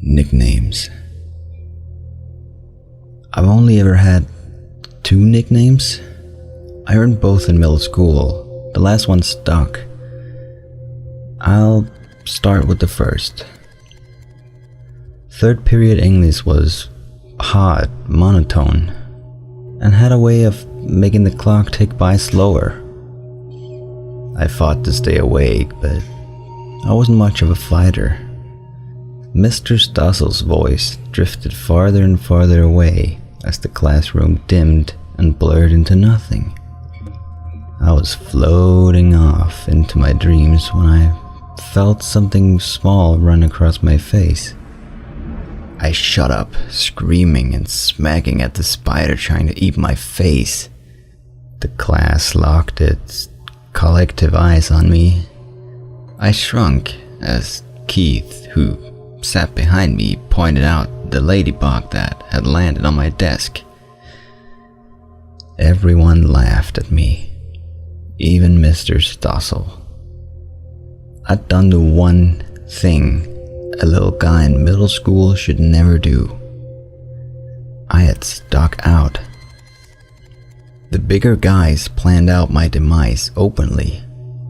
Nicknames. I've only ever had 2 nicknames. I earned both in middle school. The last one stuck. I'll start with the first. Third period English was hot, monotone, and had a way of making the clock tick by slower. I fought to stay awake, but I wasn't much of a fighter. Mr. Stossel's voice drifted farther and farther away as the classroom dimmed and blurred into nothing. I was floating off into my dreams when I felt something small run across my face. I shut up, screaming and smacking at the spider trying to eat my face. The class locked its collective eyes on me. I shrunk as Keith, who sat behind me, pointed out the ladybug that had landed on my desk. Everyone laughed at me, even Mr. Stossel. I'd done the one thing a little guy in middle school should never do. I had stuck out. The bigger guys planned out my demise openly,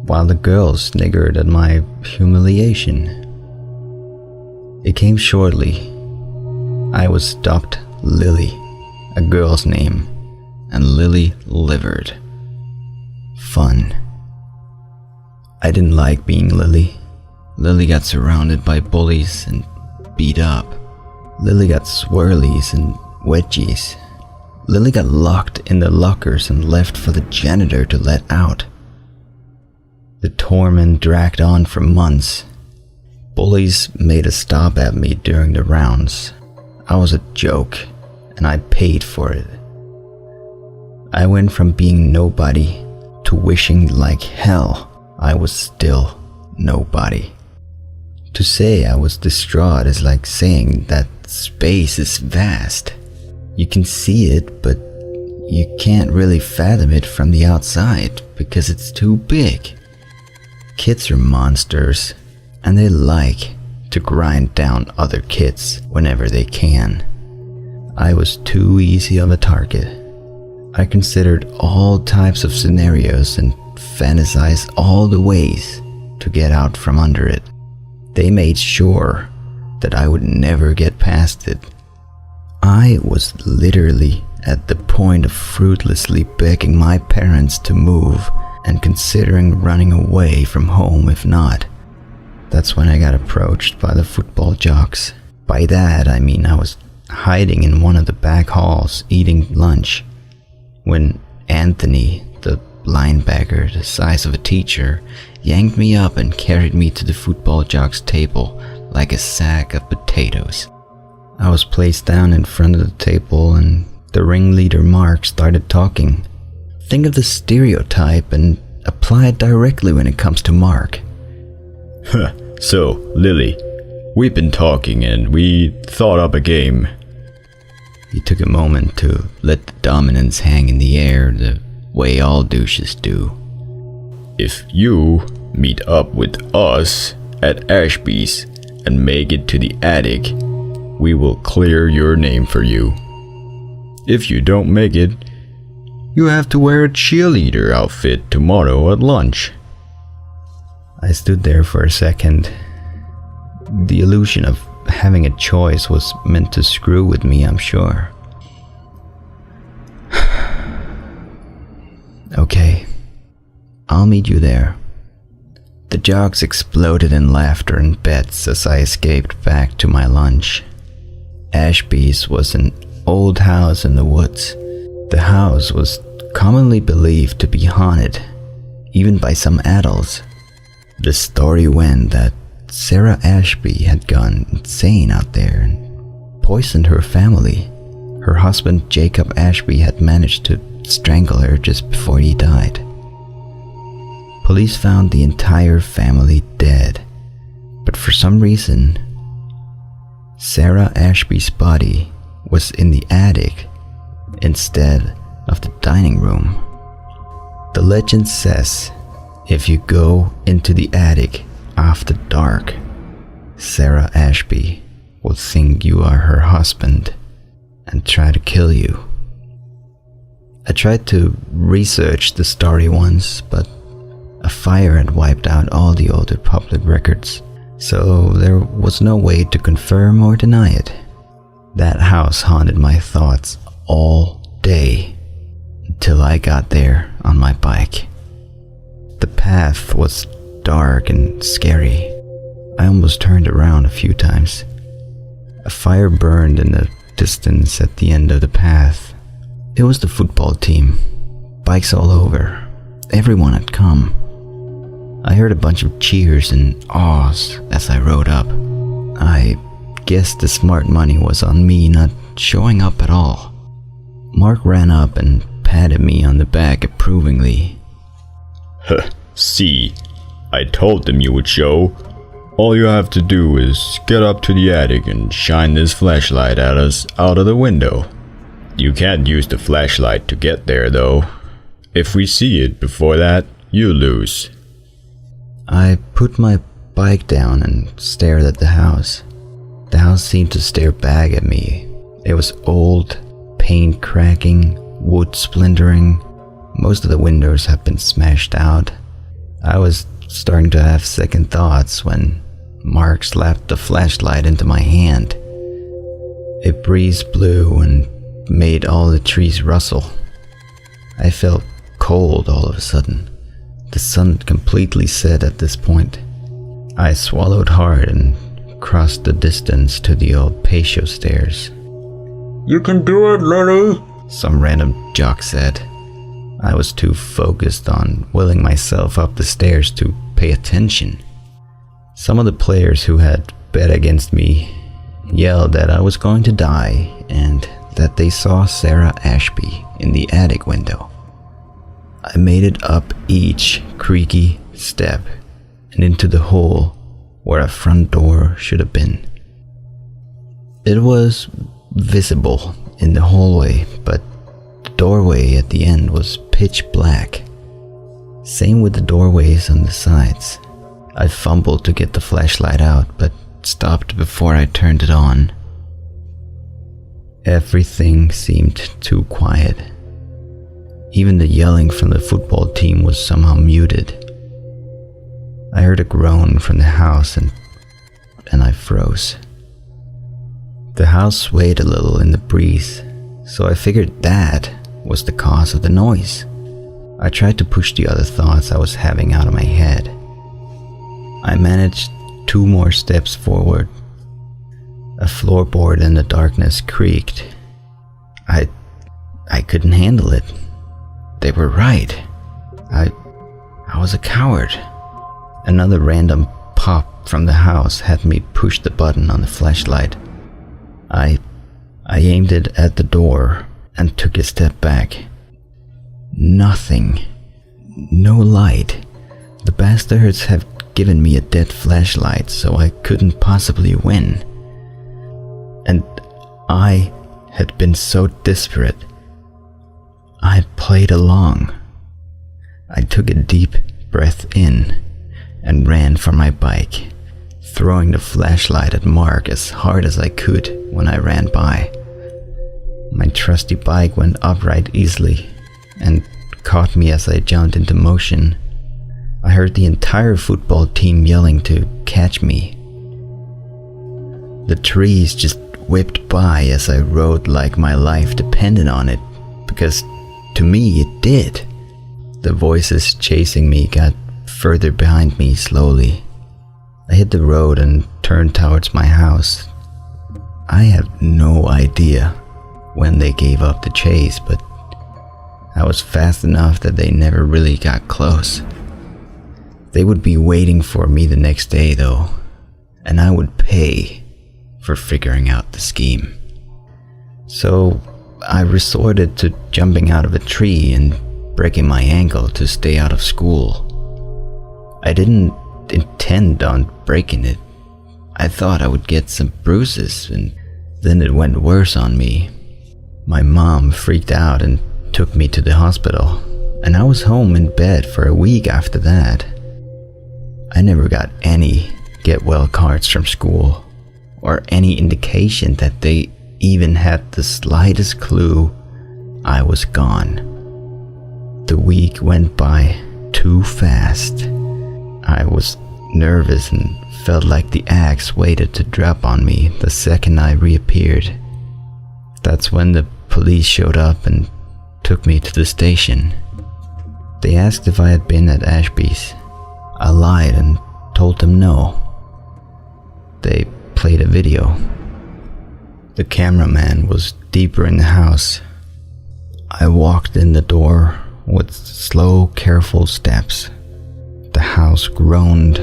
while the girls sniggered at my humiliation. It came shortly. I was dubbed Lily, a girl's name, and Lily livered. Fun. I didn't like being Lily. Lily got surrounded by bullies and beat up. Lily got swirlies and wedgies. Lily got locked in the lockers and left for the janitor to let out. The torment dragged on for months. Bullies made a stop at me during the rounds. I was a joke, and I paid for it. I went from being nobody to wishing like hell I was still nobody. To say I was distraught is like saying that space is vast. You can see it, but you can't really fathom it from the outside because it's too big. Kids are monsters, and they like to grind down other kids whenever they can. I was too easy of a target. I considered all types of scenarios and fantasized all the ways to get out from under it. They made sure that I would never get past it. I was literally at the point of fruitlessly begging my parents to move and considering running away from home if not. That's when I got approached by the football jocks. By that, I mean I was hiding in one of the back halls eating lunch when Anthony, the linebacker the size of a teacher, yanked me up and carried me to the football jocks' table like a sack of potatoes. I was placed down in front of the table and the ringleader Mark started talking. Think of the stereotype and apply it directly when it comes to Mark. So, Lily, we've been talking and we thought up a game. He took a moment to let the dominance hang in the air the way all douches do. If you meet up with us at Ashby's and make it to the attic, we will clear your name for you. If you don't make it, you have to wear a cheerleader outfit tomorrow at lunch. I stood there for a second. The illusion of having a choice was meant to screw with me, I'm sure. Okay, I'll meet you there. The jocks exploded in laughter and bets as I escaped back to my lunch. Ashby's was an old house in the woods. The house was commonly believed to be haunted, even by some adults. The story went that Sarah Ashby had gone insane out there and poisoned her family. Her husband Jacob Ashby had managed to strangle her just before he died. Police found the entire family dead, but for some reason, Sarah Ashby's body was in the attic instead of the dining room. The legend says if you go into the attic after dark, Sarah Ashby will think you are her husband and try to kill you. I tried to research the story once, but a fire had wiped out all the older public records, so there was no way to confirm or deny it. That house haunted my thoughts all day until I got there on my bike. The path was dark and scary. I almost turned around a few times. A fire burned in the distance at the end of the path. It was the football team. Bikes all over. Everyone had come. I heard a bunch of cheers and ahs as I rode up. I guess the smart money was on me not showing up at all. Mark ran up and patted me on the back approvingly. See, I told them you would show. All you have to do is get up to the attic and shine this flashlight at us out of the window. You can't use the flashlight to get there though. If we see it before that, you lose. I put my bike down and stared at the house. The house seemed to stare back at me. It was old, paint cracking, wood splintering. Most of the windows had been smashed out. I was starting to have second thoughts when Mark slapped the flashlight into my hand. A breeze blew and made all the trees rustle. I felt cold all of a sudden. The sun completely set at this point. I swallowed hard and crossed the distance to the old patio stairs. "You can do it, Lily," some random jock said. I was too focused on willing myself up the stairs to pay attention. Some of the players who had bet against me yelled that I was going to die and that they saw Sarah Ashby in the attic window. I made it up each creaky step and into the hole where a front door should have been. It was visible in the hallway, but the doorway at the end was pitch black. Same with the doorways on the sides. I fumbled to get the flashlight out, but stopped before I turned it on. Everything seemed too quiet. Even the yelling from the football team was somehow muted. I heard a groan from the house and I froze. The house swayed a little in the breeze, so I figured that was the cause of the noise. I tried to push the other thoughts I was having out of my head. I managed 2 more steps forward. A floorboard in the darkness creaked. I couldn't handle it. They were right. I was a coward. Another random pop from the house had me push the button on the flashlight. I aimed it at the door and took a step back. Nothing. No light. The bastards have given me a dead flashlight, so I couldn't possibly win. And I had been so desperate. I played along. I took a deep breath in and ran for my bike, throwing the flashlight at Mark as hard as I could when I ran by. My trusty bike went upright easily and caught me as I jumped into motion. I heard the entire football team yelling to catch me. The trees just whipped by as I rode like my life depended on it, because to me it did. The voices chasing me got further behind me slowly. I hit the road and turned towards my house. I have no idea when they gave up the chase, but I was fast enough that they never really got close. They would be waiting for me the next day though, and I would pay for figuring out the scheme. So I resorted to jumping out of a tree and breaking my ankle to stay out of school. I didn't intend on breaking it. I thought I would get some bruises, and then it went worse on me. My mom freaked out and took me to the hospital, and I was home in bed for a week after that. I never got any get well cards from school or any indication that they even had the slightest clue I was gone. The week went by too fast. I was nervous and felt like the axe waited to drop on me the second I reappeared. That's when the police showed up and took me to the station. They asked if I had been at Ashby's. I lied and told them no. They played a video. The cameraman was deeper in the house. I walked in the door with slow, careful steps. The house groaned.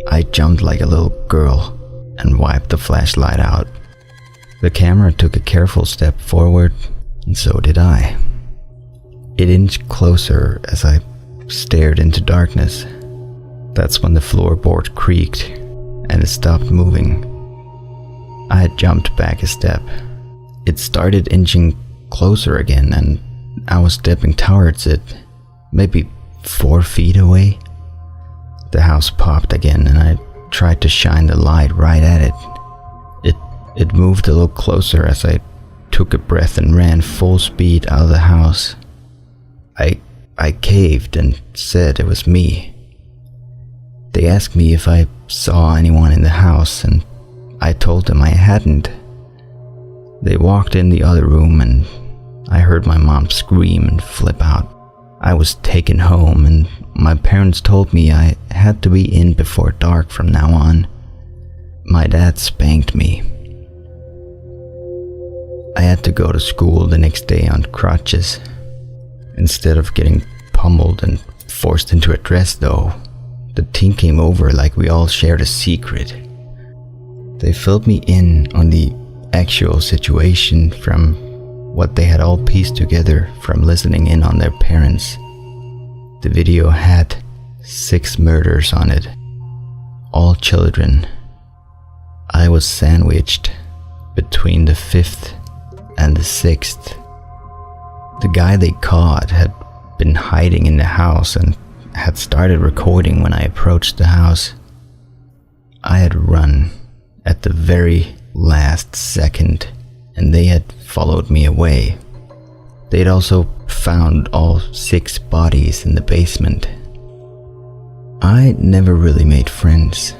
I jumped like a little girl and wiped the flashlight out. The camera took a careful step forward, and so did I. It inched closer as I stared into darkness. That's when the floorboard creaked and it stopped moving. I had jumped back a step. It started inching closer again and I was stepping towards it, maybe 4 feet away. The house popped again and I tried to shine the light right at it. It moved a little closer as I took a breath and ran full speed out of the house. I caved and said it was me. They asked me if I saw anyone in the house and I told them I hadn't. They walked in the other room and I heard my mom scream and flip out. I was taken home and my parents told me I had to be in before dark from now on. My dad spanked me. I had to go to school the next day on crutches. Instead of getting pummeled and forced into a dress though, the team came over like we all shared a secret. They filled me in on the actual situation from what they had all pieced together from listening in on their parents. The video had 6 murders on it, all children. I was sandwiched between the 5th and the 6th. The guy they caught had been hiding in the house and had started recording when I approached the house. I had run at the very last second and they had followed me away. They'd also found all 6 bodies in the basement. I never really made friends,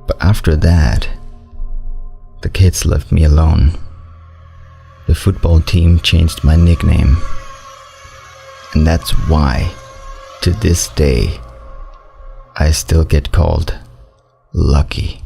but after that, the kids left me alone. The football team changed my nickname, and that's why, to this day, I still get called Lucky.